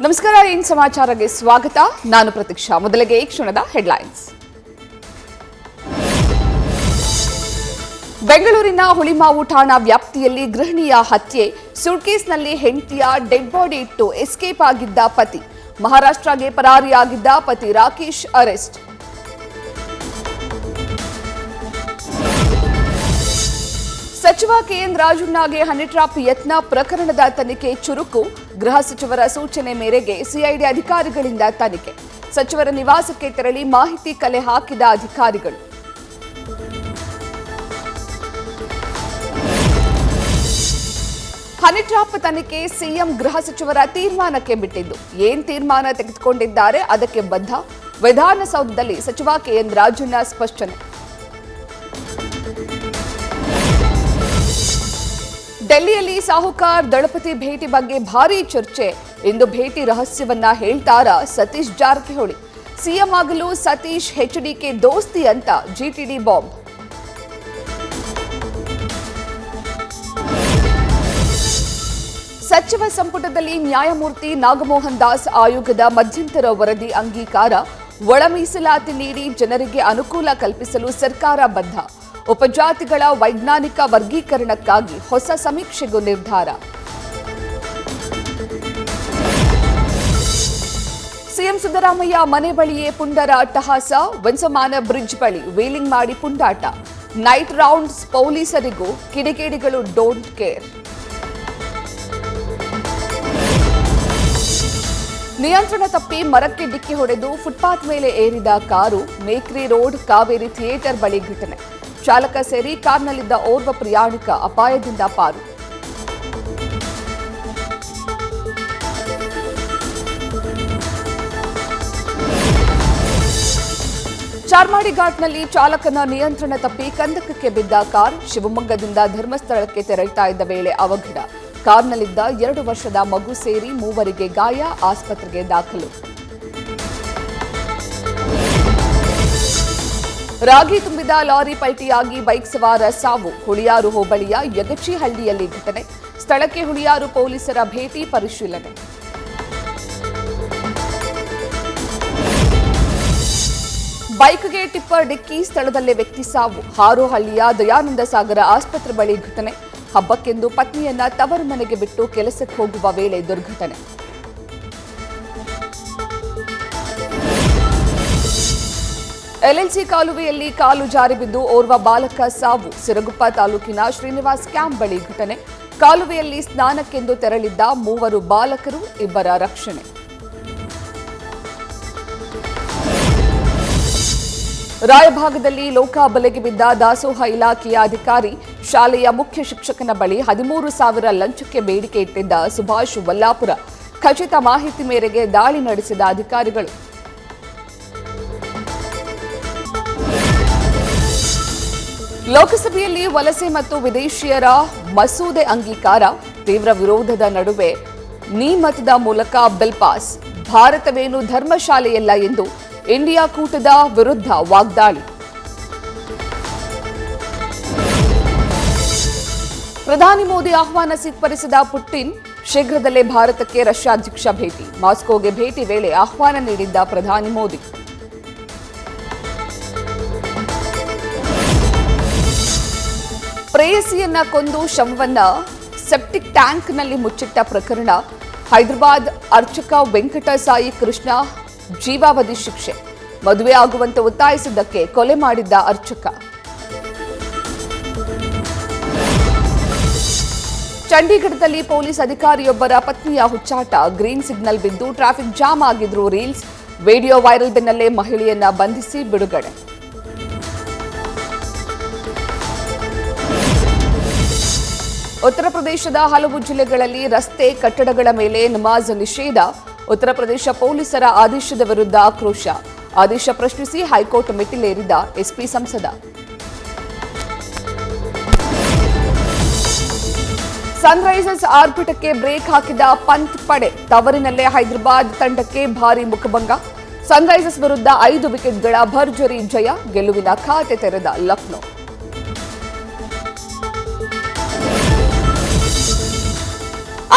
ನಮಸ್ಕಾರ, ಇನ್ ಸಮಾಚಾರಕ್ಕೆ ಸ್ವಾಗತ. ನಾನು ಪ್ರತೀಕ್ಷಾ. ಮೊದಲಿಗೆ ಈ ಕ್ಷಣದ ಹೆಡ್ಲೈನ್ಸ್. ಬೆಂಗಳೂರಿನ ಹುಳಿಮಾವು ಠಾಣಾ ವ್ಯಾಪ್ತಿಯಲ್ಲಿ ಗೃಹಿಣಿಯ ಹತ್ಯೆ, ಸೂಟ್ಕೇಸ್ನಲ್ಲಿ ಹೆಂಡತಿಯ ಡೆಡ್ ಬಾಡಿ ಇಟ್ಟು ಎಸ್ಕೇಪ್ ಆಗಿದ್ದ ಪತಿ. ಮಹಾರಾಷ್ಟ್ರಗೆ ಪರಾರಿಯಾಗಿದ್ದ ಪತಿ ರಾಕೇಶ್ ಅರೆಸ್ಟ್. ಸಚಿವ ಕೆಎನ್ ರಾಜಣ್ಣಗೆ ಹನಿ ಟ್ರ್ಯಾಪ್ ಯತ್ನ ಪ್ರಕರಣದ ತನಿಖೆ ಚುರುಕು. ಗೃಹ ಸಚಿವರ ಸೂಚನೆ ಮೇರೆಗೆ ಸಿಐಡಿ ಅಧಿಕಾರಿಗಳಿಂದ ತನಿಖೆ. ಸಚಿವರ ನಿವಾಸಕ್ಕೆ ತೆರಳಿ ಮಾಹಿತಿ ಕಲೆ ಹಾಕಿದ ಅಧಿಕಾರಿಗಳು. ಹನಿ ಟ್ರ್ಯಾಪ್ ತನಿಖೆ ಸಿಎಂ ಗೃಹ ಸಚಿವರ ತೀರ್ಮಾನಕ್ಕೆ ಬಿಟ್ಟಿದ್ದು. ಏನ್ ತೀರ್ಮಾನ ತೆಗೆದುಕೊಂಡಿದ್ದಾರೆ ಅದಕ್ಕೆ ಬದ್ಧ. ವಿಧಾನಸೌಧದಲ್ಲಿ ಸಚಿವ ಕೆಎನ್ ರಾಜಣ್ಣ ಸ್ಪಷ್ಟನೆ. ಡೆಲ್ಲಿಯಲ್ಲಿ ಸಾಹುಕಾರ್ ದಳಪತಿ ಭೇಟಿ ಬಗ್ಗೆ ಭಾರೀ ಚರ್ಚೆ. ಇಂದು ಭೇಟಿ ರಹಸ್ಯವನ್ನ ಹೇಳ್ತಾರಾ ಸತೀಶ್ ಜಾರಕಿಹೊಳಿ. ಸಿಎಂ ಆಗಲು ಸತೀಶ್ ಎಚ್ಡಿಕೆ ದೋಸ್ತಿ ಅಂತ ಜಿಟಿಡಿ ಬಾಂಬ್. ಸಚಿವ ಸಂಪುಟದಲ್ಲಿ ನ್ಯಾಯಮೂರ್ತಿ ನಾಗಮೋಹನ್ ದಾಸ್ ಆಯೋಗದ ಮಧ್ಯಂತರ ವರದಿ ಅಂಗೀಕಾರ. ಒಳ ಮೀಸಲಾತಿ ನೀಡಿ ಜನರಿಗೆ ಅನುಕೂಲ ಕಲ್ಪಿಸಲು ಸರ್ಕಾರ ಬದ್ಧ. ಉಪಜಾತಿಗಳ ವೈಜ್ಞಾನಿಕ ವರ್ಗೀಕರಣಕ್ಕಾಗಿ ಹೊಸ ಸಮೀಕ್ಷೆಗೂ ನಿರ್ಧಾರ. ಸಿಎಂ ಸಿದ್ದರಾಮಯ್ಯ ಮನೆ ಬಳಿಯೇ ಪುಂಡರ ಅಟ್ಟಹಾಸ. ವೆನ್ಸಮಾನ ಬ್ರಿಡ್ಜ್ ಬಳಿ ವೀಲಿಂಗ್ ಮಾಡಿ ಪುಂಡಾಟ. ನೈಟ್ ರೌಂಡ್ಸ್ ಪೊಲೀಸರಿಗೂ ಕಿಡಿಗೇಡಿಗಳು ಡೋಂಟ್ ಕೇರ್. ನಿಯಂತ್ರಣ ತಪ್ಪಿ ಮರಕ್ಕೆ ಡಿಕ್ಕಿ ಹೊಡೆದು ಫುಟ್ಪಾತ್ ಮೇಲೆ ಏರಿದ car. Mekhri road Kaveri theatre ಬಳಿ ಘಟನೆ. ಚಾಲಕ ಸೇರಿ ಕಾರ್ನಲ್ಲಿದ್ದ ಓರ್ವ ಪ್ರಯಾಣಿಕ ಅಪಾಯದಿಂದ ಪಾರು. ಚಾರ್ಮಾಡಿ ಘಾಟ್ನಲ್ಲಿ ಚಾಲಕನ ನಿಯಂತ್ರಣ ತಪ್ಪಿ ಕಂದಕಕ್ಕೆ ಬಿದ್ದ ಕಾರ್. ಶಿವಮೊಗ್ಗದಿಂದ ಧರ್ಮಸ್ಥಳಕ್ಕೆ ತೆರಳುತ್ತಾ ಇದ್ದ ವೇಳೆ ಅವಘಡ. ಕಾರ್ನಲ್ಲಿದ್ದ 2 ವರ್ಷದ ಮಗು ಸೇರಿ 3 ಗಾಯ. ಆಸ್ಪತ್ರೆಗೆ ದಾಖಲು. ರಾಗಿ ತುಂಬಿದ ಲಾರಿ ಪಲ್ಟಿಯಾಗಿ ಬೈಕ್ ಸವಾರ ಸಾವು. ಹುಳಿಯಾರು ಹೋಬಳಿಯ ಯಗಚಿಹಳ್ಳಿಯಲ್ಲಿ ಘಟನೆ. ಸ್ಥಳಕ್ಕೆ ಹುಳಿಯಾರು ಪೊಲೀಸರ ಭೇಟಿ ಪರಿಶೀಲನೆ. ಬೈಕ್ಗೆ ಟಿಪ್ಪರ್ ಡಿಕ್ಕಿ, ಸ್ಥಳದಲ್ಲೇ ವ್ಯಕ್ತಿ ಸಾವು. ಹಾರೋಹಳ್ಳಿಯ ದಯಾನಂದ ಸಾಗರ ಆಸ್ಪತ್ರೆ ಬಳಿ ಘಟನೆ. ಹಬ್ಬಕ್ಕೆಂದು ಪತ್ನಿಯನ್ನ ತವರು ಮನೆಗೆ ಬಿಟ್ಟು ಕೆಲಸಕ್ಕೆ ಹೋಗುವ ವೇಳೆ ದುರ್ಘಟನೆ. ಎಲ್ಎಲ್ಸಿ ಕಾಲುವೆಯಲ್ಲಿ ಕಾಲು ಜಾರಿ ಬಿದ್ದು ಓರ್ವ ಬಾಲಕ ಸಾವು. ಸಿರಗುಪ್ಪ ತಾಲೂಕಿನ ಶ್ರೀನಿವಾಸ್ ಕ್ಯಾಂಪ್ ಬಳಿ ಘಟನೆ. ಕಾಲುವೆಯಲ್ಲಿ ಸ್ನಾನಕ್ಕೆಂದು ತೆರಳಿದ್ದ 3 ಬಾಲಕರು, 2 ರಕ್ಷಣೆ. ರಾಯಭಾಗದಲ್ಲಿ ಲೋಕ ಬಲೆಗೆ ಬಿದ್ದ ದಾಸೋಹ ಇಲಾಖೆಯ ಅಧಿಕಾರಿ. ಶಾಲೆಯ ಮುಖ್ಯ ಶಿಕ್ಷಕನ ಬಳಿ 13,000 ಲಂಚಕ್ಕೆ ಬೇಡಿಕೆ ಇಟ್ಟಿದ್ದ ಸುಭಾಷ್ ವಲ್ಲಾಪುರ. ಖಚಿತ ಮಾಹಿತಿ ಮೇರೆಗೆ ದಾಳಿ ನಡೆಸಿದ ಅಧಿಕಾರಿಗಳು. ಲೋಕಸಭೆಯಲ್ಲಿ ವಲಸೆ ಮತ್ತು ವಿದೇಶಿಯರ ಮಸೂದೆ ಅಂಗೀಕಾರ. ತೀವ್ರ ವಿರೋಧದ ನಡುವೆ ನೀಮತದ ಮೂಲಕ ಬಿಲ್ ಪಾಸ್. ಭಾರತವೇನು ಧರ್ಮಶಾಲೆಯಲ್ಲ ಎಂದು ಇಂಡಿಯಾ ಕೂಟದ ವಿರುದ್ಧ ವಾಗ್ದಾಳಿ. ಪ್ರಧಾನಿ ಮೋದಿ ಆಹ್ವಾನ ಸ್ವೀಕರಿಸಿದ ಪುಟಿನ್. ಶೀಘ್ರದಲ್ಲೇ ಭಾರತಕ್ಕೆ ರಷ್ಯಾ ಅಧ್ಯಕ್ಷ ಭೇಟಿ. ಮಾಸ್ಕೋಗೆ ಭೇಟಿ ವೇಳೆ ಆಹ್ವಾನ ನೀಡಿದ್ದ ಪ್ರಧಾನಿ ಮೋದಿ. ಪ್ರೇಯಸಿಯನ್ನ ಕೊಂದು ಶವವನ್ನ ಸೆಪ್ಟಿಕ್ ಟ್ಯಾಂಕ್ನಲ್ಲಿ ಮುಚ್ಚಿಟ್ಟ ಪ್ರಕರಣ. ಹೈದರಾಬಾದ್ ಅರ್ಚಕ ವೆಂಕಟ ಸಾಯಿ ಕೃಷ್ಣ ಜೀವಾವಧಿ ಶಿಕ್ಷೆ. ಮದುವೆ ಆಗುವಂತೆ ಒತ್ತಾಯಿಸಿದ್ದಕ್ಕೆ ಕೊಲೆ ಮಾಡಿದ್ದ ಅರ್ಚಕ. ಚಂಡೀಗಢದಲ್ಲಿ ಪೊಲೀಸ್ ಅಧಿಕಾರಿಯೊಬ್ಬರ ಪತ್ನಿಯ ಹುಚ್ಚಾಟ. ಗ್ರೀನ್ ಸಿಗ್ನಲ್ ಬಿದ್ದು ಟ್ರಾಫಿಕ್ ಜಾಮ್ ಆಗಿದ್ರು ರೀಲ್ಸ್. ವಿಡಿಯೋ ವೈರಲ್ ಬೆನ್ನಲ್ಲೇ ಮಹಿಳೆಯನ್ನ ಬಂಧಿಸಿ ಬಿಡುಗಡೆ. ಉತ್ತರ ಪ್ರದೇಶದ ಹಲವು ಜಿಲ್ಲೆಗಳಲ್ಲಿ ರಸ್ತೆ ಕಟ್ಟಡಗಳ ಮೇಲೆ ನಮಾಜ್ ನಿಷೇಧ. ಉತ್ತರ ಪ್ರದೇಶ ಪೊಲೀಸರ ಆದೇಶದ ವಿರುದ್ಧ ಆಕ್ರೋಶ. ಆದೇಶ ಪ್ರಶ್ನಿಸಿ ಹೈಕೋರ್ಟ್ ಮೆಟ್ಟಿಲೇರಿದ ಎಸ್ಪಿ ಸಂಸದ. ಸನ್ರೈಸರ್ಸ್ ಆರ್ಭಟಕ್ಕೆ ಬ್ರೇಕ್ ಹಾಕಿದ ಪಂತ್ ಪಡೆ. ತವರಿನಲ್ಲೇ ಹೈದರಾಬಾದ್ ತಂಡಕ್ಕೆ ಭಾರೀ ಮುಖಭಂಗ. ಸನ್ರೈಸರ್ಸ್ ವಿರುದ್ಧ 5 ವಿಕೆಟ್ಗಳ ಭರ್ಜರಿ ಜಯ. ಗೆಲುವಿನ ಖಾತೆ ತೆರೆದ ಲಕ್ನೋ.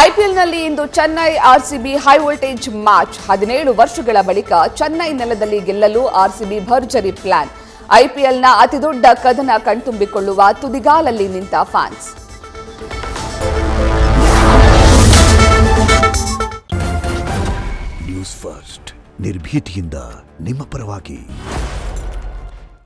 ಐಪಿಎಲ್ನಲ್ಲಿ ಇಂದು Chennai RCB high voltage match. 17 ವರ್ಷಗಳ ಬಳಿಕ ಚೆನ್ನೈ ನೆಲದಲ್ಲಿ ಗೆಲ್ಲಲು ಆರ್ಸಿಬಿ ಭರ್ಜರಿ ಪ್ಲಾನ್. ಐಪಿಎಲ್ನ ಅತಿದೊಡ್ಡ ಕದನ ಕಣ್ತುಂಬಿಕೊಳ್ಳುವ ತುದಿಗಾಲಲ್ಲಿ ನಿಂತ ಫ್ಯಾನ್ಸ್. ನ್ಯೂಸ್ ಫಸ್ಟ್ ನಿರ್ಭೀತಿಯಿಂದ ನಿಮ್ಮ ಪರವಾಗಿ.